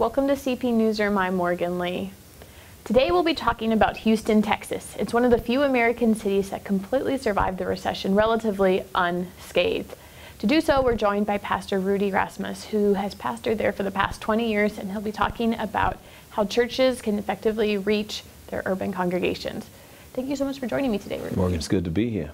Welcome to CP Newsroom. I'm Morgan Lee. Today we'll be talking about Houston, Texas. It's one of the few American cities that completely survived the recession relatively unscathed. To do so, we're joined by Pastor Rudy Rasmus, who has pastored there for the past 20 years, and he'll be talking about how churches can effectively reach their urban congregations. Thank you so much for joining me today, Rudy. Morgan, it's good to be here.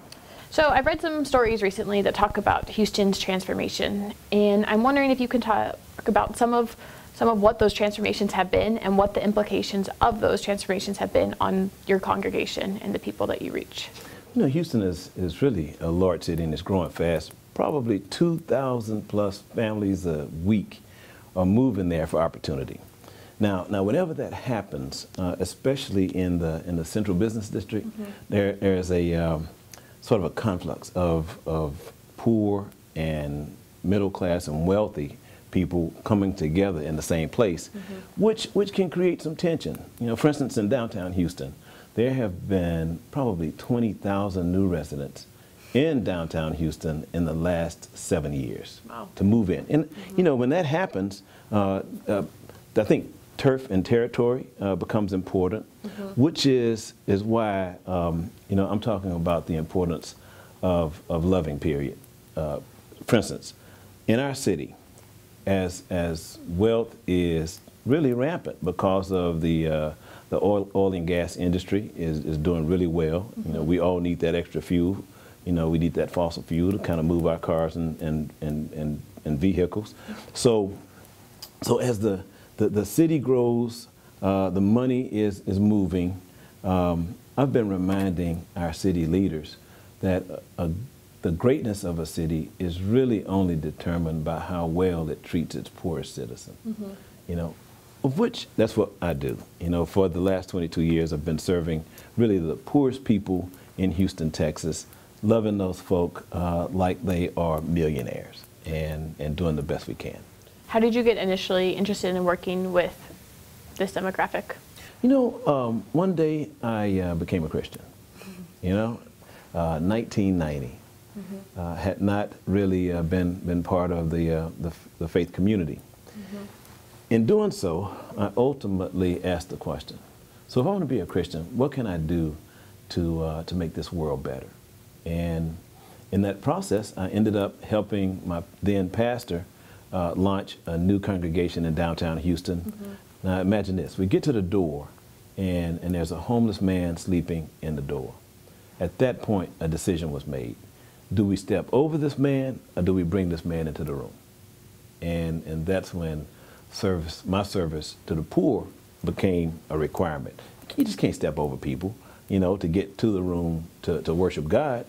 So I've read some stories recently that talk about Houston's transformation, and I'm wondering if you can talk about some of what those transformations have been and what the implications of those transformations have been on your congregation and the people that you reach. You know, Houston is really a large city and it's growing fast. Probably 2,000 plus families a week are moving there for opportunity. Now whenever that happens, especially in the central business district, there's a sort of a conflux of poor and middle class and wealthy people coming together in the same place, which can create some tension. You know, for instance, in downtown Houston, there have been probably 20,000 new residents in downtown Houston in the last 7 years to move in. And you know, when that happens, I think turf and territory becomes important, which is why you know, I'm talking about the importance of loving, period. For instance, in our city, as wealth is really rampant because of the oil and gas industry is doing really well. You know, we all need that extra fuel. You know, we need that fossil fuel to kind of move our cars and vehicles. So as the city grows, the money is moving. I've been reminding our city leaders that the greatness of a city is really only determined by how well it treats its poorest citizen. You know, of which that's what I do. You know, for the last 22 years, I've been serving really the poorest people in Houston, Texas, loving those folk like they are millionaires and doing the best we can. How did you get initially interested in working with this demographic? You know, one day I became a Christian. You know, 1990. Had not really been part of the faith community. In doing so, I ultimately asked the question, so if I want to be a Christian, what can I do to make this world better? And in that process, I ended up helping my then pastor launch a new congregation in downtown Houston. Now imagine this, we get to the door and there's a homeless man sleeping in the door. At that point, a decision was made. Do we step over this man or do we bring this man into the room? And that's when my service to the poor became a requirement. You just can't step over people, you know, to get to the room to worship God.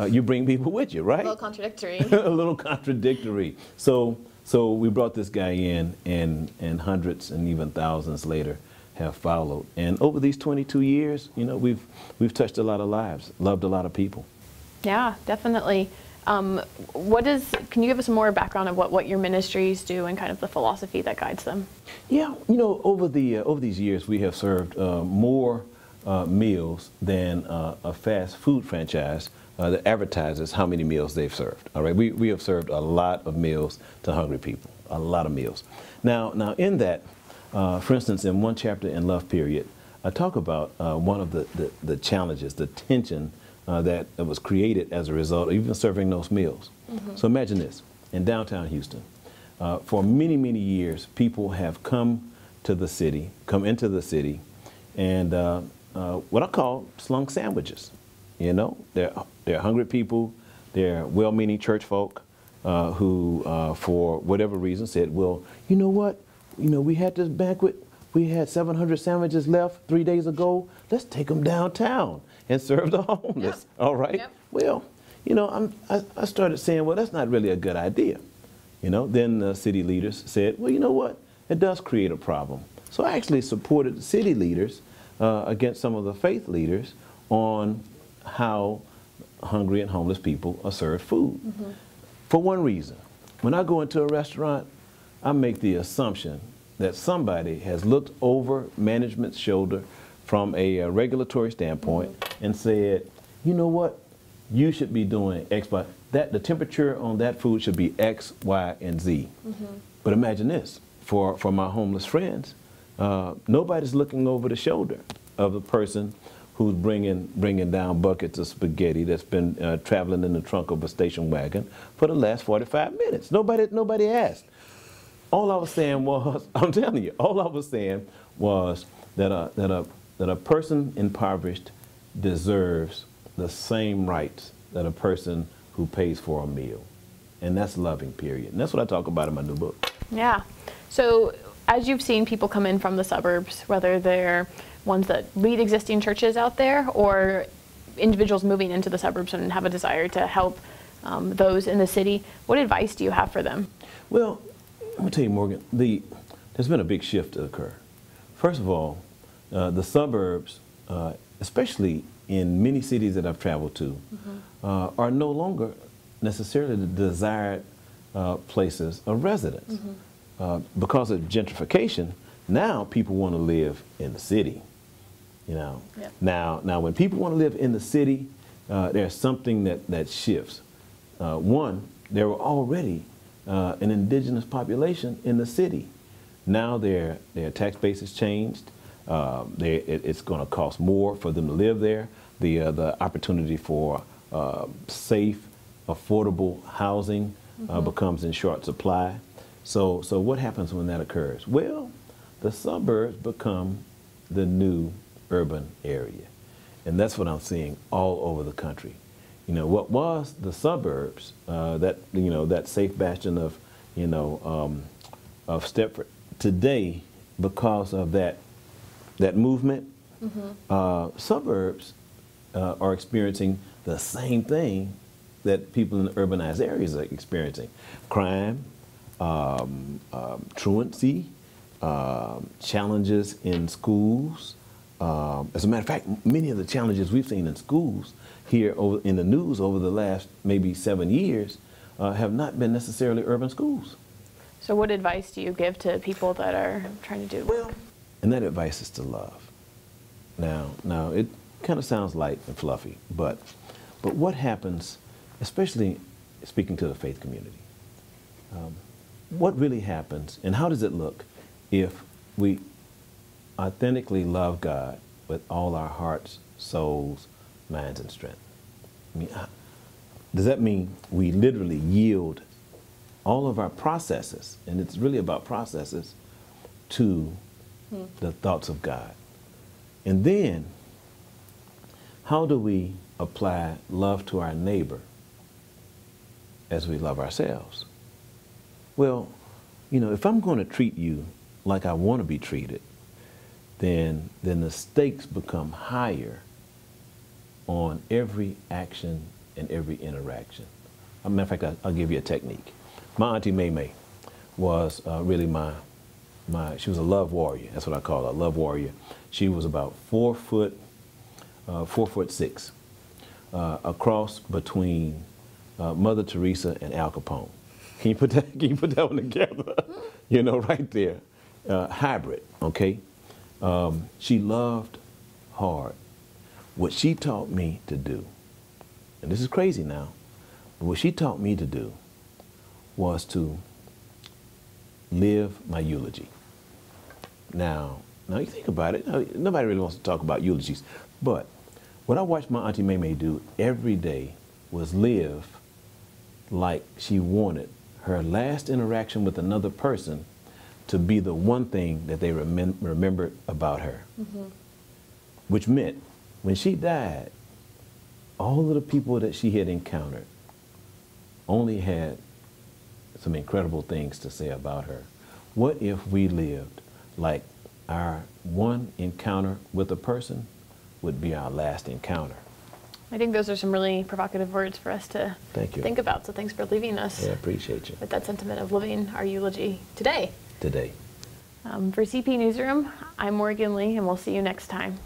You bring people with you, right? A little contradictory. A little contradictory. So we brought this guy in and hundreds and even thousands later have followed. And over these 22 years, you know, we've touched a lot of lives, loved a lot of people. Yeah, definitely. Can you give us some more background of what your ministries do and kind of the philosophy that guides them? Yeah, you know, over these years, we have served more meals than a fast food franchise that advertises how many meals they've served. All right, we have served a lot of meals to hungry people, a lot of meals. Now in that, for instance, in one chapter in Love, Period, I talk about one of the challenges, the tension that was created as a result of even serving those meals. So imagine this, in downtown Houston, for many, many years, people have come into the city, and what I call slung sandwiches. You know, they're hungry people, they're well-meaning church folk who, for whatever reason, said, well, you know what, you know, we had this banquet, we had 700 sandwiches left 3 days ago, let's take them downtown and serve the homeless. All right. Well, you know, I started saying, well, that's not really a good idea. You know, then the city leaders said, well, you know what? It does create a problem. So I actually supported the city leaders against some of the faith leaders on how hungry and homeless people are served food. For one reason, when I go into a restaurant, I make the assumption that somebody has looked over management's shoulder from a regulatory standpoint and said, you know what, you should be doing X, the temperature on that food should be X, Y, and Z. But imagine this, for my homeless friends, nobody's looking over the shoulder of the person who's bringing down buckets of spaghetti that's been traveling in the trunk of a station wagon for the last 45 minutes. Nobody asked. All I was saying was, I'm telling you, all I was saying was that a person impoverished deserves the same rights that a person who pays for a meal. And that's loving, period. And that's what I talk about in my new book. Yeah. So as you've seen people come in from the suburbs, whether they're ones that lead existing churches out there or individuals moving into the suburbs and have a desire to help those in the city, what advice do you have for them? Well, I'm going to tell you, Morgan, there's been a big shift to occur. First of all, the suburbs, especially in many cities that I've traveled to, are no longer necessarily the desired places of residence. Because of gentrification, now people want to live in the city. You know, now when people want to live in the city, there's something that shifts. One, there were already an indigenous population in the city. Now their tax base has changed. It's going to cost more for them to live there. The opportunity for safe, affordable housing becomes in short supply. So what happens when that occurs? Well, the suburbs become the new urban area. And that's what I'm seeing all over the country. You know, what was the suburbs, that safe bastion of, of Stepford, today, because of that movement, suburbs are experiencing the same thing that people in the urbanized areas are experiencing. Crime, truancy, challenges in schools. As a matter of fact, many of the challenges we've seen in schools here in the news over the last maybe 7 years have not been necessarily urban schools. So what advice do you give to people that are trying to do? Well, and that advice is to love. Now it kind of sounds light and fluffy, but what happens, especially speaking to the faith community, what really happens and how does it look if we authentically love God with all our hearts, souls, minds, and strength? I mean, does that mean we literally yield all of our processes, and it's really about processes, to the thoughts of God? And then, how do we apply love to our neighbor as we love ourselves? Well, if I'm going to treat you like I want to be treated, then the stakes become higher on every action and every interaction. As a matter of fact, I'll give you a technique. My Auntie May was really she was a love warrior. That's what I call her, a love warrior. She was about 4'6", a cross between Mother Teresa and Al Capone. Can you put that one together? Right there, hybrid. Okay. She loved hard. What she taught me to do, and this is crazy now, but what she taught me to do was to live my eulogy. Now you think about it, nobody really wants to talk about eulogies, but what I watched my Auntie May do every day was live like she wanted her last interaction with another person to be the one thing that they remembered about her. Which meant when she died, all of the people that she had encountered only had some incredible things to say about her. What if we lived like our one encounter with a person would be our last encounter? I think those are some really provocative words for us to think about. So thanks for leaving us I appreciate you. with that sentiment of living our eulogy today. For CP Newsroom, I'm Morgan Lee, and we'll see you next time.